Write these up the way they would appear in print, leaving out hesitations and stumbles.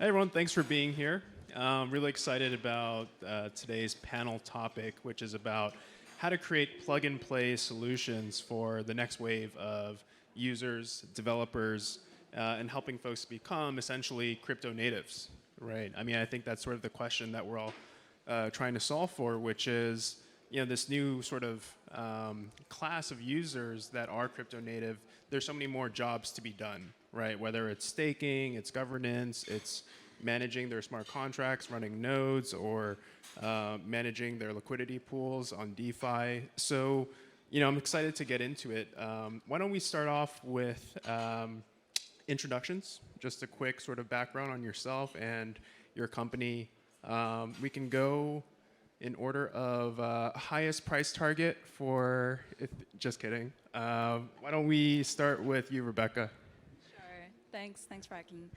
Hey everyone, thanks for being here. Really excited about today's panel topic, which is about how to create plug-and-play solutions for the next wave of users, developers, and helping folks become essentially crypto natives, right? I mean, I think that's sort of the question that we're all trying to solve for, which is, this new sort of class of users that are crypto native. There's so many more jobs to be done, right? Whether it's staking, it's governance, it's managing their smart contracts, running nodes, or managing their liquidity pools on DeFi. So, I'm excited to get into it. Why don't we start off with introductions, just a quick sort of background on yourself and your company. We can go in order of highest price target for, just kidding. Why don't we start with you, Rebecca? Sure. Thanks for asking.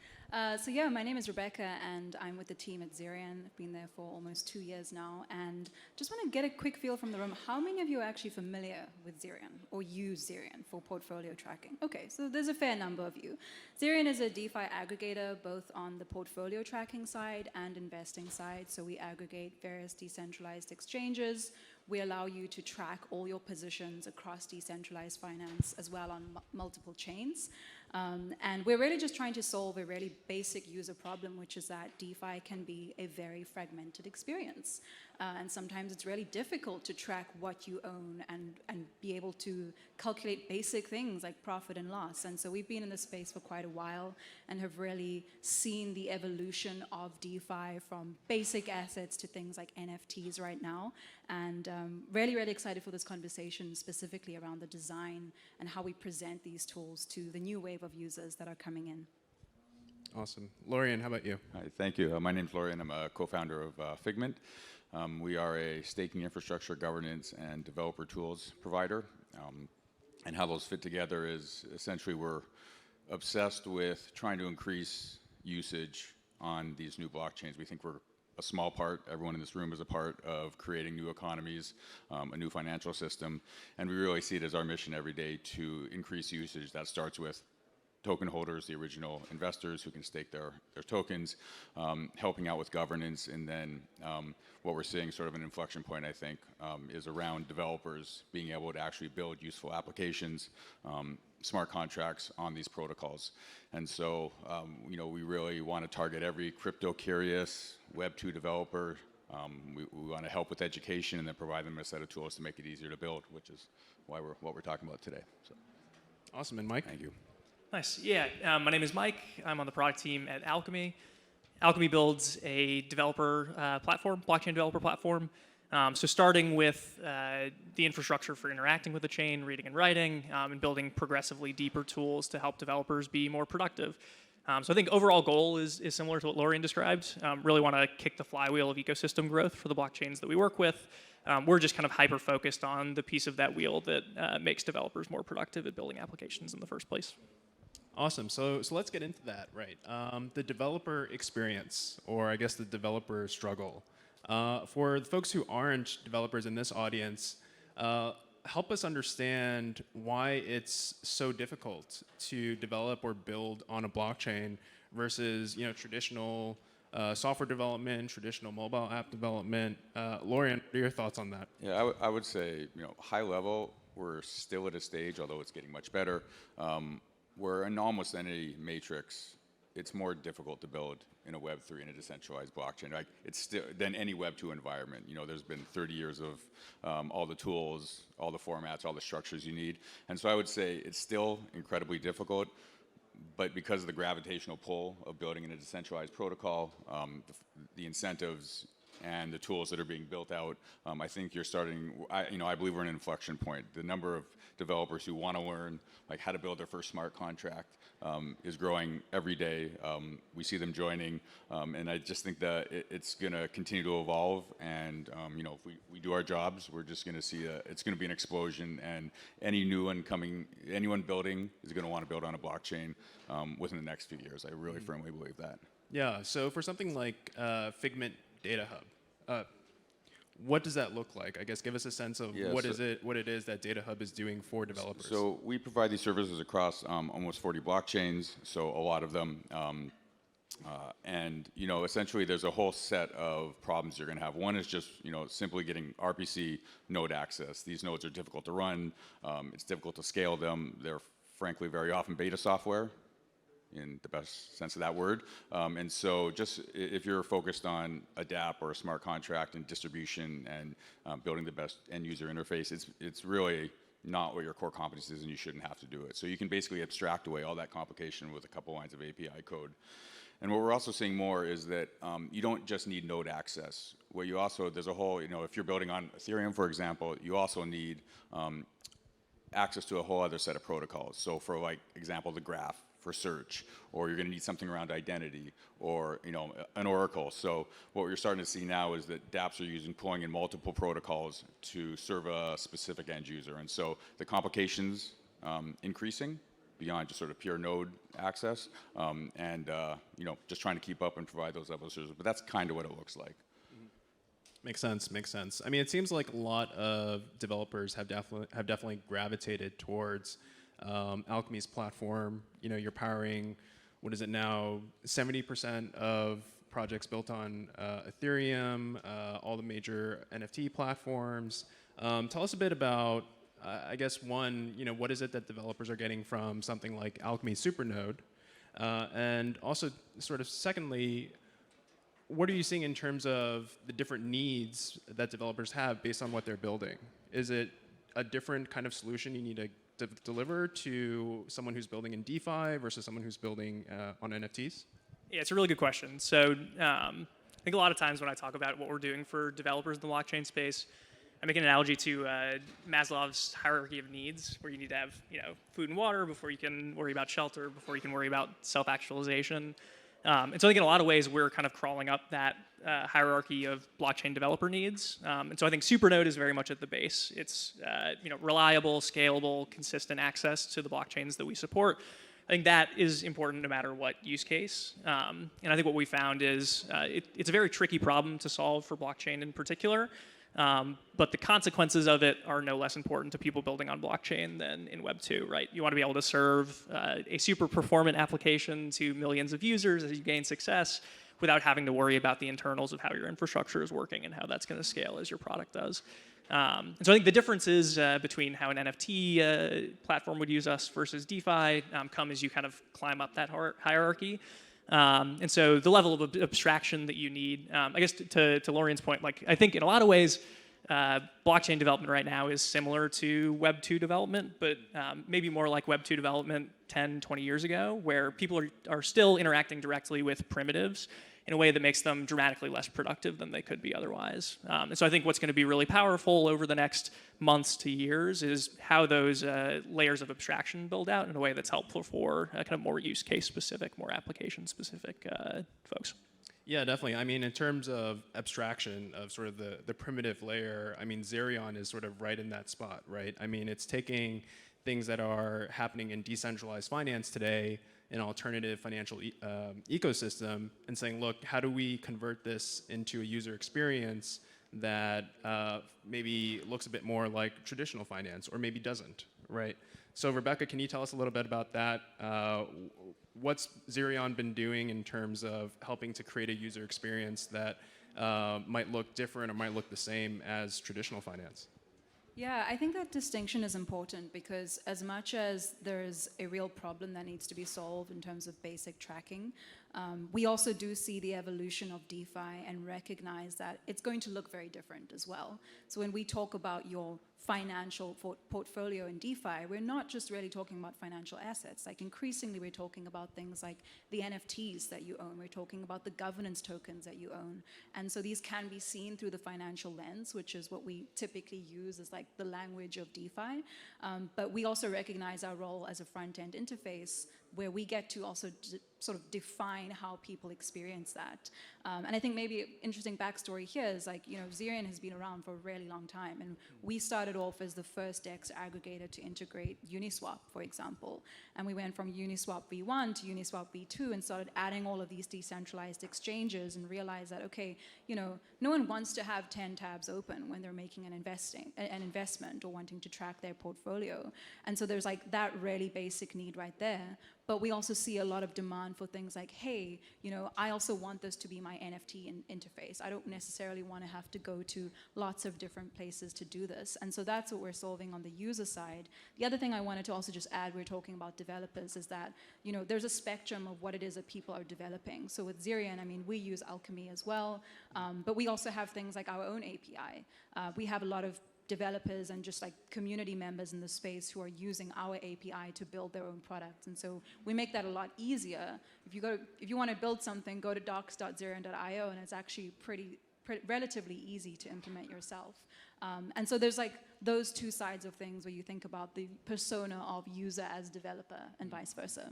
So yeah, my name is Rebecca, and I'm with the team at Zerion. I've been there for almost 2 years now, and just want to get a quick feel from the room. How many of you are actually familiar with Zerion or use Zerion for portfolio tracking? Okay, so there's a fair number of you. Zerion is a DeFi aggregator, both on the portfolio tracking side and investing side. So we aggregate various decentralized exchanges. We allow you to track all your positions across decentralized finance as well on multiple chains. And we're really just trying to solve a really basic user problem, which is that DeFi can be a very fragmented experience. And sometimes it's really difficult to track what you own and be able to calculate basic things like profit and loss. And so we've been in this space for quite a while and have really seen the evolution of DeFi from basic assets to things like NFTs right now. And really, really excited for this conversation, specifically around the design and how we present these tools to the new wave of users that are coming in. Awesome. Lorien, how about you? Hi, thank you. My name's Lorien. I'm a co-founder of Figment. We are a staking infrastructure, governance, and developer tools provider. And how those fit together is essentially we're obsessed with trying to increase usage on these new blockchains. We think we're a small part, everyone in this room is a part of creating new economies, a new financial system, and we really see it as our mission every day to increase usage. That starts with token holders, the original investors who can stake their tokens, helping out with governance, and then what we're seeing sort of an inflection point, I think, is around developers being able to actually build useful applications, smart contracts on these protocols. And so, we really want to target every crypto-curious Web2 developer. We want to help with education and then provide them a set of tools to make it easier to build, which is why what we're talking about today. So. Awesome. And Mike? Thank you. Nice. Yeah, my name is Mike. I'm on the product team at Alchemy. Alchemy builds a developer platform, blockchain developer platform. So starting with the infrastructure for interacting with the chain, reading and writing, and building progressively deeper tools to help developers be more productive. So I think overall goal is similar to what Lorien described. Really want to kick the flywheel of ecosystem growth for the blockchains that we work with. We're just kind of hyper-focused on the piece of that wheel that makes developers more productive at building applications in the first place. Awesome. So let's get into that, right? The developer experience, or I guess the developer struggle. For the folks who aren't developers in this audience, help us understand why it's so difficult to develop or build on a blockchain versus traditional software development, traditional mobile app development. Lorien, what are your thoughts on that? Yeah, I would say, high level, we're still at a stage, although it's getting much better, where in almost any matrix, it's more difficult to build in a Web3 in a decentralized blockchain. Like it's still than any Web2 environment. There's been 30 years of all the tools, all the formats, all the structures you need. And so I would say it's still incredibly difficult, but because of the gravitational pull of building in a decentralized protocol, the incentives and the tools that are being built out, I think you're starting. I believe we're in an inflection point. The number of developers who want to learn like how to build their first smart contract is growing every day. We see them joining, and I just think that it's going to continue to evolve. And if we do our jobs, we're just going to see it's going to be an explosion. And anyone building is going to want to build on a blockchain within the next few years. I really firmly believe that. Yeah. So for something like Figment Data Hub, what does that look like? I guess give us a sense of what it is that Data Hub is doing for developers. So we provide these services across almost 40 blockchains, so a lot of them. And essentially, there's a whole set of problems you're going to have. One is just simply getting RPC node access. These nodes are difficult to run. It's difficult to scale them. They're frankly very often beta software, in the best sense of that word. And so, just if you're focused on a DApp or a smart contract and distribution and building the best end user interface, it's really not what your core competence is, and you shouldn't have to do it. So you can basically abstract away all that complication with a couple lines of API code. And what we're also seeing more is that you don't just need node access. What you also, there's a whole, if you're building on Ethereum, for example, you also need access to a whole other set of protocols. So for example, the graph for search, or you're going to need something around identity, or an oracle. So what you're starting to see now is that dApps are pulling in multiple protocols to serve a specific end user. And so the complications increasing beyond just sort of pure node access, and just trying to keep up and provide those levels of service. But that's kind of what it looks like. Makes sense. Makes sense. I mean, it seems like a lot of developers have definitely gravitated towards Alchemy's platform. You're powering, what is it now, 70% of projects built on Ethereum, all the major NFT platforms. Tell us a bit about, I guess, one, what is it that developers are getting from something like Alchemy Supernode? And also, sort of secondly, what are you seeing in terms of the different needs that developers have based on what they're building? Is it a different kind of solution you need to deliver to someone who's building in DeFi versus someone who's building on NFTs? Yeah, it's a really good question. So I think a lot of times when I talk about what we're doing for developers in the blockchain space, I make an analogy to Maslow's hierarchy of needs, where you need to have food and water before you can worry about shelter, before you can worry about self-actualization. And so I think in a lot of ways we're kind of crawling up that hierarchy of blockchain developer needs. And so I think Supernode is very much at the base. It's reliable, scalable, consistent access to the blockchains that we support. I think that is important no matter what use case. And I think what we found is it's a very tricky problem to solve for blockchain in particular. But the consequences of it are no less important to people building on blockchain than in Web 2, right? You want to be able to serve a super performant application to millions of users as you gain success without having to worry about the internals of how your infrastructure is working and how that's going to scale as your product does. And so I think the differences between how an NFT platform would use us versus DeFi come as you kind of climb up that hierarchy. And so the level of abstraction that you need, I guess to Lorien's point, I think in a lot of ways, blockchain development right now is similar to Web 2 development, but maybe more like Web 2 development 10, 20 years ago, where people are still interacting directly with primitives in a way that makes them dramatically less productive than they could be otherwise. And so I think what's going to be really powerful over the next months to years is how those layers of abstraction build out in a way that's helpful for kind of more use case specific, more application specific folks. Yeah, definitely. I mean, in terms of abstraction of sort of the primitive layer, I mean, Zerion is sort of right in that spot, right? I mean, it's taking things that are happening in decentralized finance today, an alternative financial ecosystem, and saying, look, how do we convert this into a user experience that maybe looks a bit more like traditional finance, or maybe doesn't, right? So Rebecca, can you tell us a little bit about that? What's Zerion been doing in terms of helping to create a user experience that might look different or might look the same as traditional finance? Yeah, I think that distinction is important because as much as there's a real problem that needs to be solved in terms of basic tracking, we also do see the evolution of DeFi and recognize that it's going to look very different as well. So when we talk about your financial portfolio in DeFi, we're not just really talking about financial assets. Like increasingly, we're talking about things like the NFTs that you own. We're talking about the governance tokens that you own. And so these can be seen through the financial lens, which is what we typically use as like the language of DeFi. But we also recognize our role as a front-end interface where we get to also sort of define how people experience that. And I think maybe interesting backstory here is like, Zerion has been around for a really long time. And we started off as the first DEX aggregator to integrate Uniswap, for example. And we went from Uniswap v1 to Uniswap v2 and started adding all of these decentralized exchanges and realized that, okay, no one wants to have 10 tabs open when they're making an investment or wanting to track their portfolio. And so there's like that really basic need right there. But we also see a lot of demand for things like, hey, I also want this to be my NFT interface. I don't necessarily want to have to go to lots of different places to do this. And so that's what we're solving on the user side. The other thing I wanted to also just add, we're talking about developers, is that, there's a spectrum of what it is that people are developing. So with Zerion, I mean, we use Alchemy as well, but we also have things like our own API. We have a lot of developers and just like community members in the space who are using our API to build their own products. And so we make that a lot easier. If you want to build something, go to docs.zerion.io, and it's actually relatively easy to implement yourself. And so there's like those two sides of things where you think about the persona of user as developer and vice versa.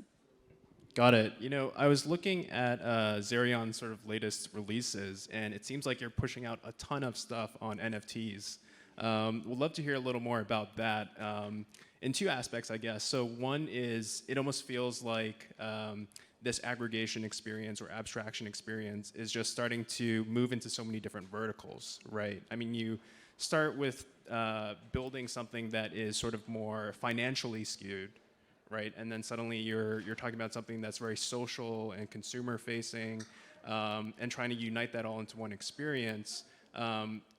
Got it. I was looking at Zerion's sort of latest releases, and it seems like you're pushing out a ton of stuff on NFTs. We'd love to hear a little more about that in two aspects, I guess. So one is it almost feels like this aggregation experience or abstraction experience is just starting to move into so many different verticals, right? I mean, you start with building something that is sort of more financially skewed, right? And then suddenly you're talking about something that's very social and consumer facing, and trying to unite that all into one experience.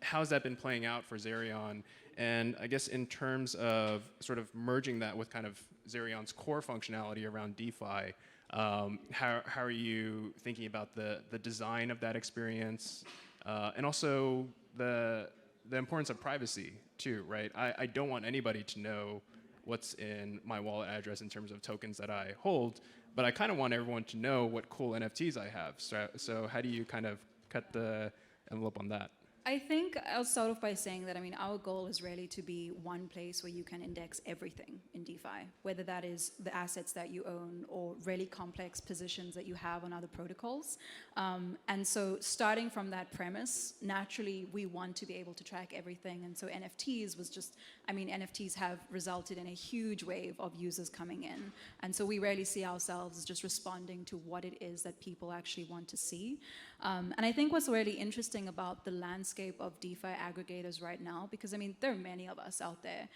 How's that been playing out for Zerion? And I guess in terms of sort of merging that with kind of Zerion's core functionality around DeFi, how are you thinking about the design of that experience, and also the importance of privacy too, right? I don't want anybody to know what's in my wallet address in terms of tokens that I hold, but I kind of want everyone to know what cool NFTs I have. So how do you kind of cut the envelope on that? I think I'll start off by saying that, I mean, our goal is really to be one place where you can index everything in DeFi, whether that is the assets that you own or really complex positions that you have on other protocols. And so starting from that premise, naturally, we want to be able to track everything. And so NFTs was just, I mean, NFTs have resulted in a huge wave of users coming in. And so we really see ourselves as just responding to what it is that people actually want to see. And I think what's really interesting about the landscape of DeFi aggregators right now, because I mean, there are many of us out there,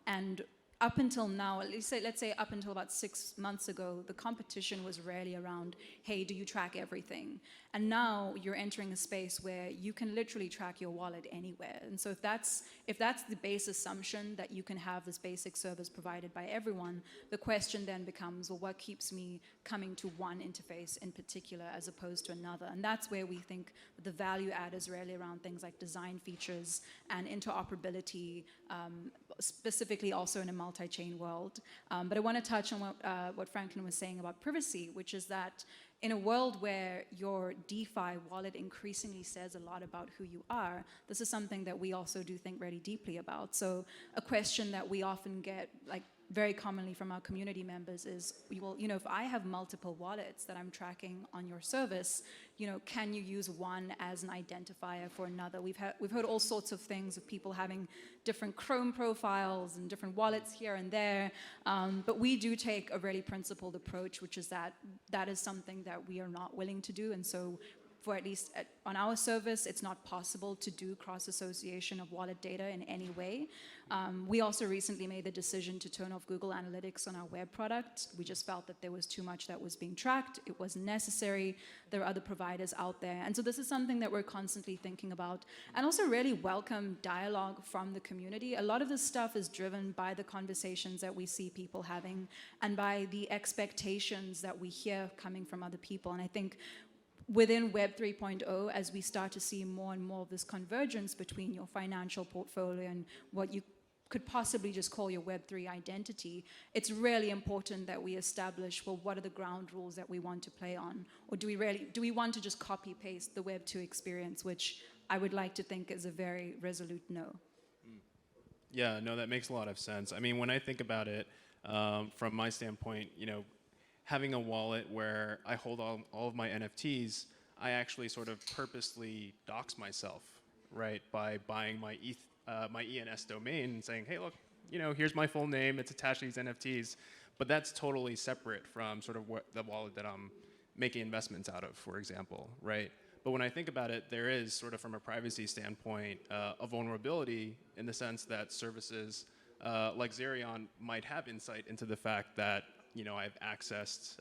and up until now, let's say up until about 6 months ago, the competition was really around, hey, do you track everything? And now you're entering a space where you can literally track your wallet anywhere. And so if that's the base assumption that you can have this basic service provided by everyone, the question then becomes, well, what keeps me coming to one interface in particular as opposed to another? And that's where we think the value add is really around things like design features and interoperability, specifically also in a multi-chain world. But I want to touch on what Franklin was saying about privacy, which is that in a world where your DeFi wallet increasingly says a lot about who you are, this is something that we also do think really deeply about. So a question that we often get, like very commonly from our community members is, well, if I have multiple wallets that I'm tracking on your service, can you use one as an identifier for another? We've heard all sorts of things of people having different Chrome profiles and different wallets here and there, but we do take a really principled approach, which is that is something that we are not willing to do, and so for at least on our service, it's not possible to do cross-association of wallet data in any way. We also recently made the decision to turn off Google Analytics on our web product. We just felt that there was too much that was being tracked. It wasn't necessary. There are other providers out there. And so this is something that we're constantly thinking about. And also really welcome dialogue from the community. A lot of this stuff is driven by the conversations that we see people having and by the expectations that we hear coming from other people. And I think within Web 3.0, as we start to see more and more of this convergence between your financial portfolio and what you could possibly just call your Web3 identity, it's really important that we establish, well, what are the ground rules that we want to play on? Or do we want to just copy paste the Web2 experience, which I would like to think is a very resolute no. Yeah, no, that makes a lot of sense. I mean, when I think about it, from my standpoint, having a wallet where I hold all of my NFTs, I actually sort of purposely dox myself, right, by buying my my ENS domain and saying, hey, look, here's my full name. It's attached to these NFTs. But that's totally separate from sort of what the wallet that I'm making investments out of, for example, right? But when I think about it, there is sort of from a privacy standpoint a vulnerability in the sense that services like Zerion might have insight into the fact that I've accessed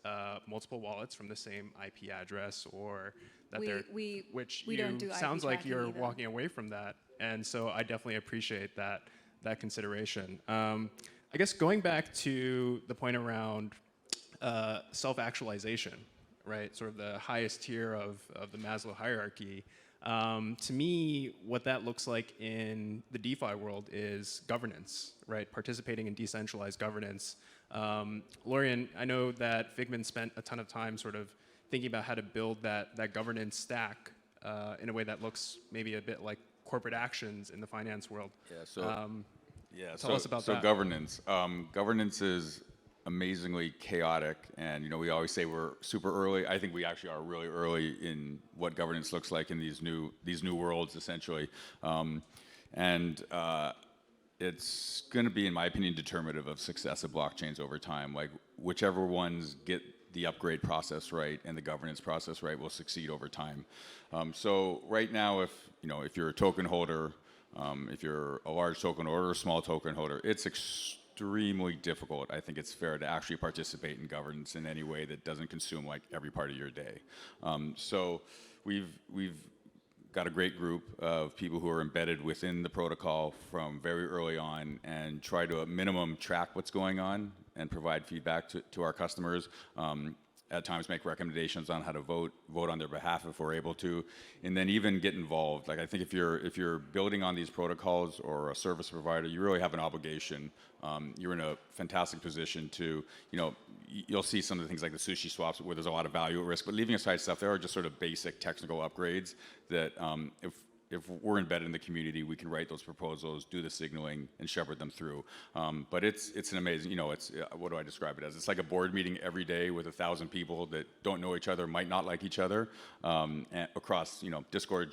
multiple wallets from the same IP address, or that which we don't do IP sounds like tracking you're either. walking away from that, and so I definitely appreciate that consideration. I guess going back to the point around self-actualization, right? Sort of the highest tier of the Maslow hierarchy. To me, what that looks like in the DeFi world is governance, right? Participating in decentralized governance. Lorien, I know that Figment spent a ton of time sort of thinking about how to build that governance stack in a way that looks maybe a bit like corporate actions in the finance world. Tell us about that. So governance is amazingly chaotic, and we always say we're super early. I think we actually are really early in what governance looks like in these new worlds, essentially, and it's going to be, in my opinion, determinative of success of blockchains over time. Like whichever ones get the upgrade process right and the governance process right will succeed over time. So right now, if you're a token holder, if you're a large token holder or a small token holder, it's extremely difficult. I think it's fair to actually participate in governance in any way that doesn't consume like every part of your day. So we've got a great group of people who are embedded within the protocol from very early on and try to, at minimum, track what's going on and provide feedback to our customers. At times make recommendations on how to vote on their behalf if we're able to, and then even get involved. Like I think if you're building on these protocols or a service provider, you really have an obligation. You're in a fantastic position to, you'll see some of the things like the sushi swaps where there's a lot of value at risk, but leaving aside stuff, there are just sort of basic technical upgrades that if we're embedded in the community, we can write those proposals, do the signaling, and shepherd them through. But it's an amazing, what do I describe it as? It's like a board meeting every day with 1,000 people that don't know each other, might not like each other, and across, Discord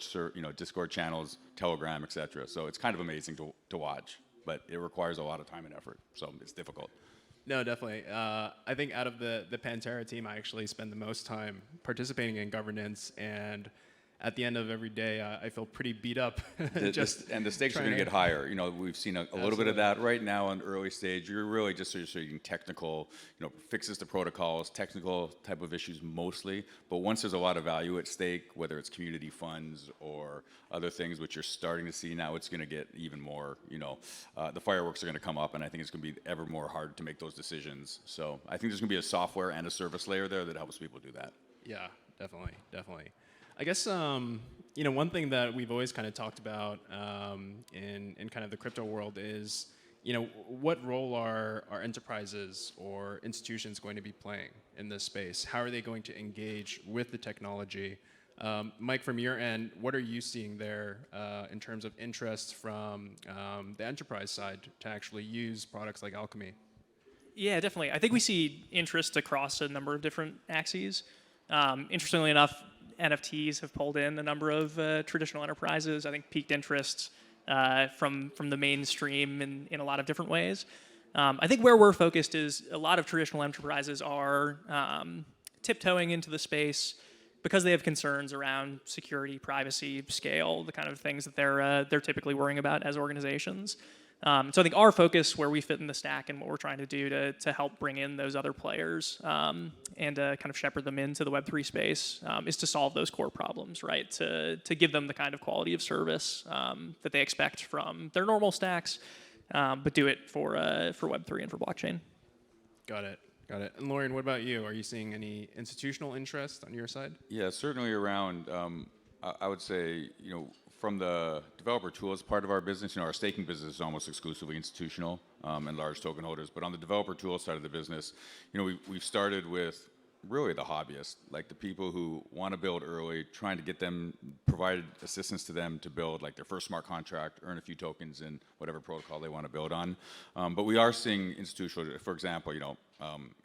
channels, Telegram, etc. So it's kind of amazing to watch, but it requires a lot of time and effort, so it's difficult. No, definitely. I think out of the Pantera team, I actually spend the most time participating in governance, and at the end of every day, I feel pretty beat up. And the stakes are going to get higher. We've seen a little bit of that right now in early stage. You're really just sort of seeing technical, fixes to protocols, technical type of issues mostly. But once there's a lot of value at stake, whether it's community funds or other things, which you're starting to see now, it's going to get even more. The fireworks are going to come up, and I think it's going to be ever more hard to make those decisions. So I think there's going to be a software and a service layer there that helps people do that. Yeah, definitely. I guess one thing that we've always kind of talked about in kind of the crypto world is what role are enterprises or institutions going to be playing in this space? How are they going to engage with the technology? Mike, from your end, what are you seeing there in terms of interest from the enterprise side to actually use products like Alchemy? Yeah, definitely. I think we see interest across a number of different axes. Interestingly enough, NFTs have pulled in a number of traditional enterprises. I think peaked interest from the mainstream in a lot of different ways. I think where we're focused is a lot of traditional enterprises are tiptoeing into the space because they have concerns around security, privacy, scale, the kind of things that they're typically worrying about as organizations. So I think our focus, where we fit in the stack and what we're trying to do to help bring in those other players and kind of shepherd them into the Web3 space is to solve those core problems, right? To give them the kind of quality of service that they expect from their normal stacks, but do it for Web3 and for blockchain. Got it. And Lorien, what about you? Are you seeing any institutional interest on your side? Yeah, certainly around, I would say, from the developer tools part of our business, our staking business is almost exclusively institutional and large token holders. But on the developer tools side of the business, we've started with really the hobbyists, like the people who want to build early, trying to get them, provide assistance to them to build like their first smart contract, earn a few tokens in whatever protocol they want to build on. But we are seeing institutional, for example,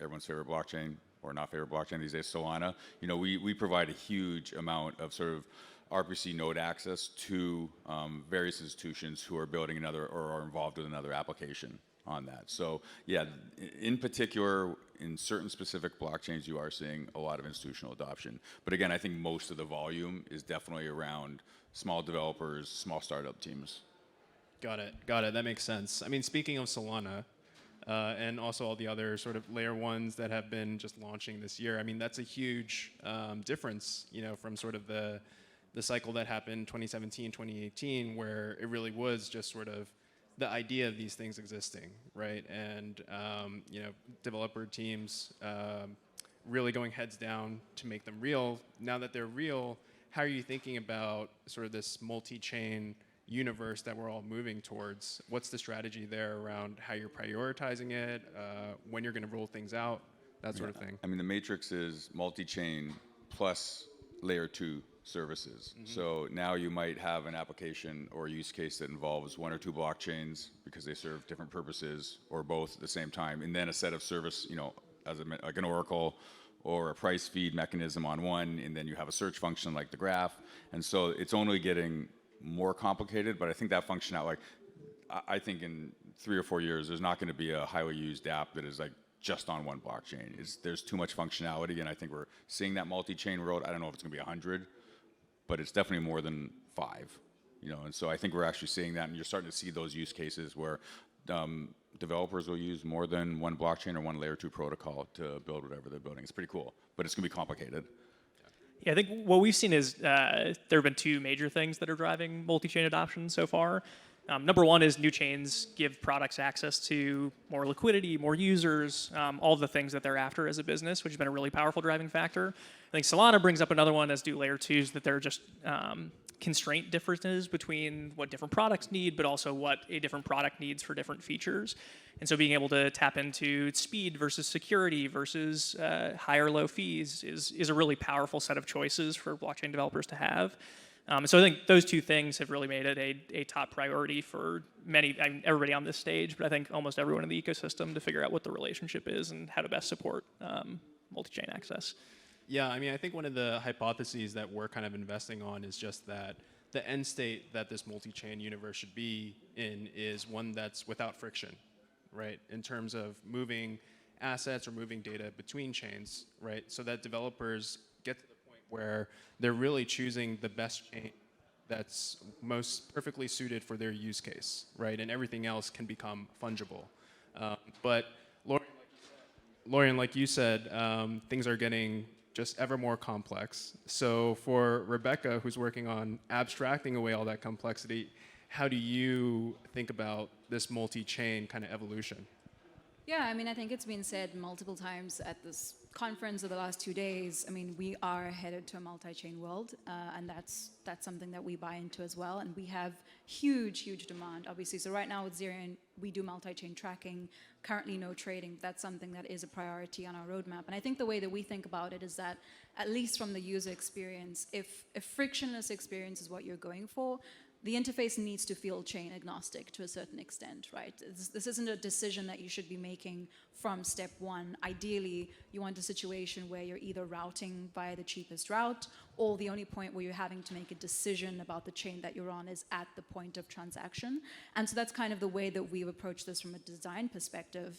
everyone's favorite blockchain, or not favorite blockchain these days, Solana. You know, we provide a huge amount of sort of RPC node access to various institutions who are building another or are involved with another application on that. So yeah, in particular, in certain specific blockchains, you are seeing a lot of institutional adoption. But again, I think most of the volume is definitely around small developers, small startup teams. Got it. Got it. That makes sense. I mean, speaking of Solana, and also all the other sort of layer ones that have been just launching this year, I mean, that's a huge difference, you know, from sort of the cycle that happened 2017, 2018, where it really was just sort of the idea of these things existing, right? And, you know, developer teams really going heads down to make them real. Now that they're real, how are you thinking about sort of this multi-chain universe that we're all moving towards? What's the strategy there around how you're prioritizing it, when you're going to roll things out, that sort of thing? I mean, the matrix is multi-chain plus layer 2 services. So now you might have an application or use case that involves 1 or 2 blockchains because they serve different purposes, or both at the same time, and then a set of service, you know, like an Oracle or a price feed mechanism on one, and then you have a search function like the graph. And so it's only getting more complicated, but I think that functionality, like, I think in 3 or 4 years, there's not going to be a highly used app that is like just on one blockchain. There's too much functionality, and I think we're seeing that multi-chain world. I don't know if it's going to be 100, but it's definitely more than 5, you know. And so I think we're actually seeing that, and you're starting to see those use cases where developers will use more than one blockchain or one layer 2 protocol to build whatever they're building. It's pretty cool, but it's going to be complicated. Yeah, I think what we've seen is there have been 2 major things that are driving multi-chain adoption so far. Number one is new chains give products access to more liquidity, more users, all of the things that they're after as a business, which has been a really powerful driving factor. I think Solana brings up another one, as do layer 2s, that there are just constraint differences between what different products need, but also what a different product needs for different features. And so being able to tap into speed versus security versus high or low fees is a really powerful set of choices for blockchain developers to have. So I think those 2 things have really made it a top priority for everybody on this stage, but I think almost everyone in the ecosystem, to figure out what the relationship is and how to best support multi-chain access. Yeah, I mean, I think one of the hypotheses that we're kind of investing on is just that the end state that this multi-chain universe should be in is one that's without friction, right? In terms of moving assets or moving data between chains, right? So that developers get to the point where they're really choosing the best chain that's most perfectly suited for their use case, right? And everything else can become fungible. But Lorien, like you said, things are getting just ever more complex. So for Rebecca, who's working on abstracting away all that complexity, how do you think about this multi-chain kind of evolution? Yeah, I mean, I think it's been said multiple times at this conference of the last 2 days. I mean, we are headed to a multi-chain world, and that's something that we buy into as well. And we have huge demand, obviously. So right now with Zerion, we do multi-chain tracking, currently no trading. That's something that is a priority on our roadmap. And I think the way that we think about it is that, at least from the user experience, if a frictionless experience is what you're going for, the interface needs to feel chain agnostic to a certain extent, right? This isn't a decision that you should be making from step 1. Ideally, you want a situation where you're either routing via the cheapest route, or the only point where you're having to make a decision about the chain that you're on is at the point of transaction. And so that's kind of the way that we've approached this from a design perspective.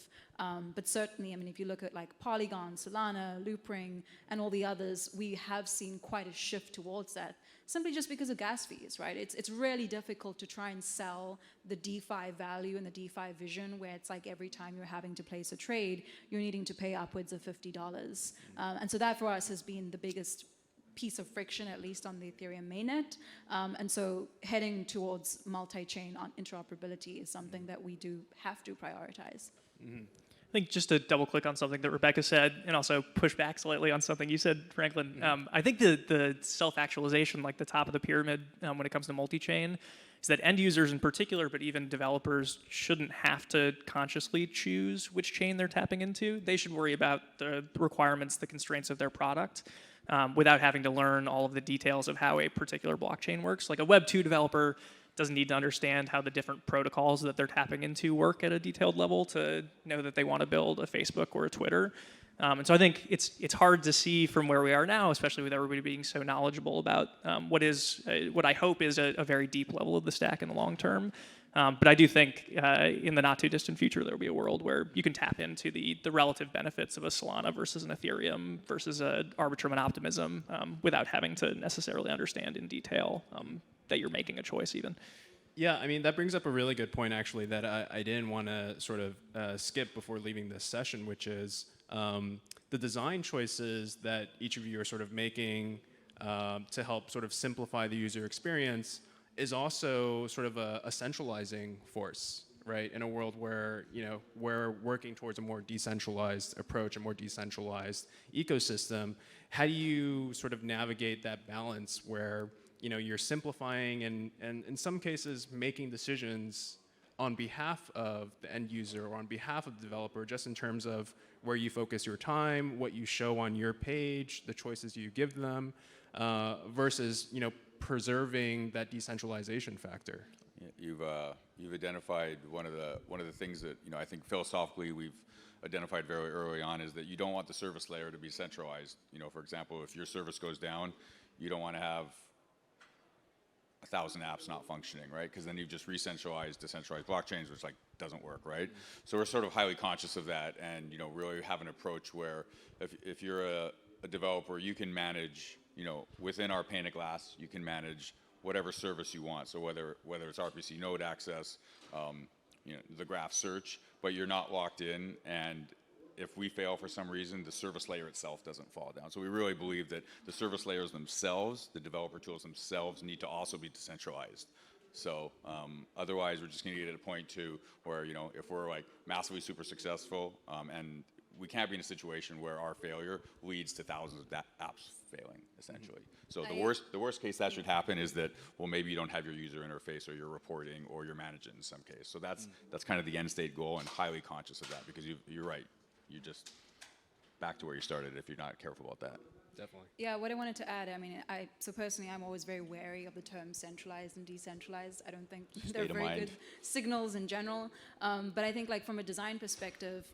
But certainly, I mean, if you look at like Polygon, Solana, Loopring, and all the others, we have seen quite a shift towards that, simply just because of gas fees, right? It's really difficult to try and sell the DeFi value and the DeFi vision, where it's like every time you're having to place a trade, you're needing to pay upwards of $50. And so that for us has been the biggest piece of friction, at least on the Ethereum mainnet. And so heading towards multi-chain interoperability is something that we do have to prioritize. Mm-hmm. I think just to double click on something that Rebecca said, and also push back slightly on something you said, Franklin, I think the self-actualization, like the top of the pyramid when it comes to multi-chain, is that end users in particular, but even developers, shouldn't have to consciously choose which chain they're tapping into. They should worry about the requirements, the constraints of their product, without having to learn all of the details of how a particular blockchain works. Like a Web 2 developer doesn't need to understand how the different protocols that they're tapping into work at a detailed level to know that they want to build a Facebook or a Twitter. And so I think it's hard to see from where we are now, especially with everybody being so knowledgeable about what I hope is a very deep level of the stack in the long term. But I do think in the not too distant future there will be a world where you can tap into the relative benefits of a Solana versus an Ethereum versus an Arbitrum and Optimism without having to necessarily understand in detail that you're making a choice even. Yeah, I mean, that brings up a really good point, actually, that I didn't want to sort of skip before leaving this session, which is the design choices that each of you are sort of making to help sort of simplify the user experience is also sort of a centralizing force, right? In a world where, we're working towards a more decentralized approach, a more decentralized ecosystem. How do you sort of navigate that balance where you're simplifying and in some cases making decisions on behalf of the end user or on behalf of the developer, just in terms of where you focus your time, what you show on your page, the choices you give them, versus preserving that decentralization factor? Yeah, you've identified one of the things that I think philosophically we've identified very early on is that you don't want the service layer to be centralized. For example, if your service goes down, you don't want to have 1,000 apps not functioning, right? Because then you've just re-centralized, decentralized blockchains, which doesn't work, right? So we're sort of highly conscious of that, and really have an approach where if you're a developer, you can manage, within our pane of glass, you can manage whatever service you want. So whether it's RPC node access, the graph search, but you're not locked in, and if we fail for some reason, the service layer itself doesn't fall down. So we really believe that the service layers themselves, the developer tools themselves, need to also be decentralized. So otherwise, we're just going to get at a point too where if we're massively super successful, and we can't be in a situation where our failure leads to thousands of apps failing, essentially. So the worst case that should happen is that, well, maybe you don't have your user interface or your reporting or your management in some case. So that's kind of the end state goal, and highly conscious of that, because you're right. You just back to where you started if you're not careful about that. Definitely. Yeah, what I wanted to add, so personally, I'm always very wary of the term centralized and decentralized. I don't think they're very good signals in general. But I think from a design perspective,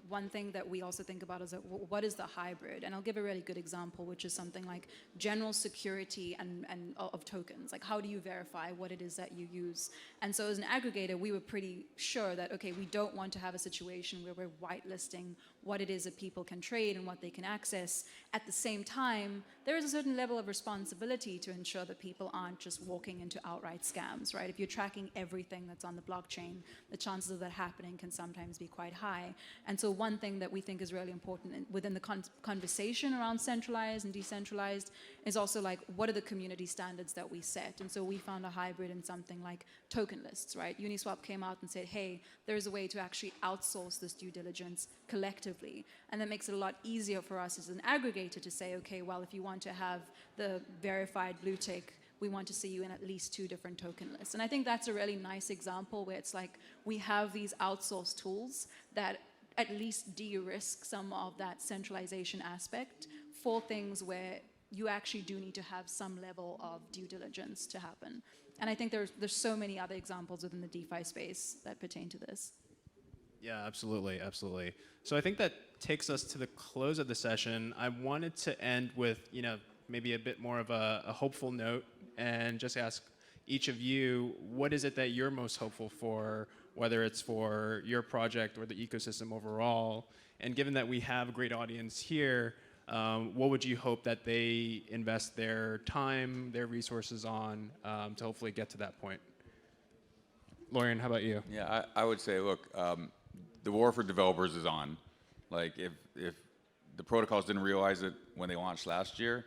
one thing that we also think about is what is the hybrid? And I'll give a really good example, which is something like general security and of tokens. How do you verify what it is that you use? And so as an aggregator, we were pretty sure that, okay, we don't want to have a situation where we're whitelisting what it is that people can trade and what they can access. At the same time, there is a certain level of responsibility to ensure that people aren't just walking into outright scams, right? If you're tracking everything that's on the blockchain, the chances of that happening can sometimes be quite high. And so one thing that we think is really important within the conversation around centralized and decentralized is also what are the community standards that we set? And so we found a hybrid in something like token lists, right? Uniswap came out and said, hey, there's a way to actually outsource this due diligence collectively. And that makes it a lot easier for us as an aggregator to say, okay, well, if you want to have the verified blue tick, we want to see you in at least 2 different token lists. And I think that's a really nice example where it's we have these outsourced tools that at least de-risk some of that centralization aspect for things where you actually do need to have some level of due diligence to happen. And I think there's so many other examples within the DeFi space that pertain to this. Yeah, absolutely, absolutely. So I think that takes us to the close of the session. I wanted to end with, maybe a bit more of a hopeful note, and just ask each of you, what is it that you're most hopeful for, whether it's for your project or the ecosystem overall? And given that we have a great audience here, what would you hope that they invest their time, their resources on to hopefully get to that point? Lorien, how about you? Yeah, I would say, look, the war for developers is on. If the protocols didn't realize it when they launched last year,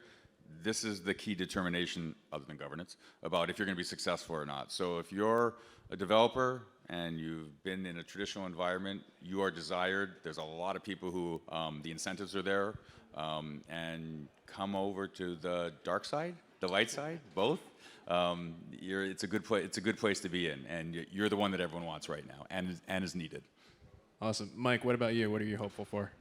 this is the key determination, other than governance, about if you're going to be successful or not. So if you're a developer and you've been in a traditional environment, you are desired. There's a lot of people who the incentives are there, and come over to the dark side, the light side, both. It's a good place. It's a good place to be in, and you're the one that everyone wants right now, and is needed. Awesome, Mike. What about you? What are you hopeful for?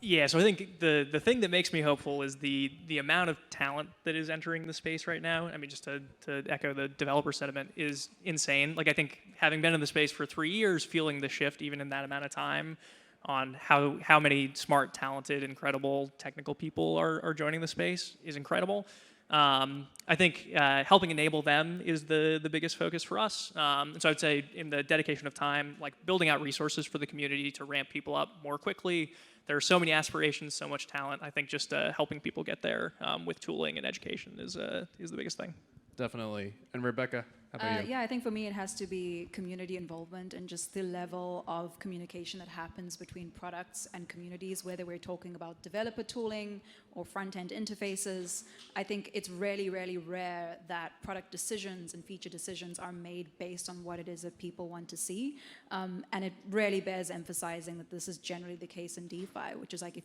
Yeah, so I think the thing that makes me hopeful is the amount of talent that is entering the space right now. I mean, just to echo the developer sentiment, is insane. I think having been in the space for 3 years, feeling the shift even in that amount of time on how many smart, talented, incredible technical people are joining the space is incredible. I think helping enable them is the biggest focus for us. And so I'd say in the dedication of time, like building out resources for the community to ramp people up more quickly. There are so many aspirations, so much talent. I think just helping people get there with tooling and education is the biggest thing. Definitely. And Rebecca, how about you? Yeah, I think for me it has to be community involvement and just the level of communication that happens between products and communities, whether we're talking about developer tooling or front-end interfaces. I think it's really, really rare that product decisions and feature decisions are made based on what it is that people want to see. And it really bears emphasizing that this is generally the case in DeFi, which is like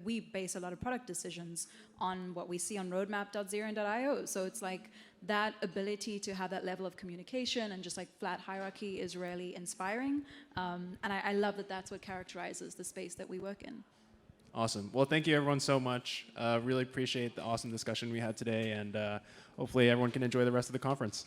we base a lot of product decisions on what we see on roadmap.zerion.io. So it's like that ability to have that level of communication and just like flat hierarchy is really inspiring. And I love that that's what characterizes the space that we work in. Awesome. Well, thank you everyone so much. Really appreciate the awesome discussion we had today, and hopefully everyone can enjoy the rest of the conference.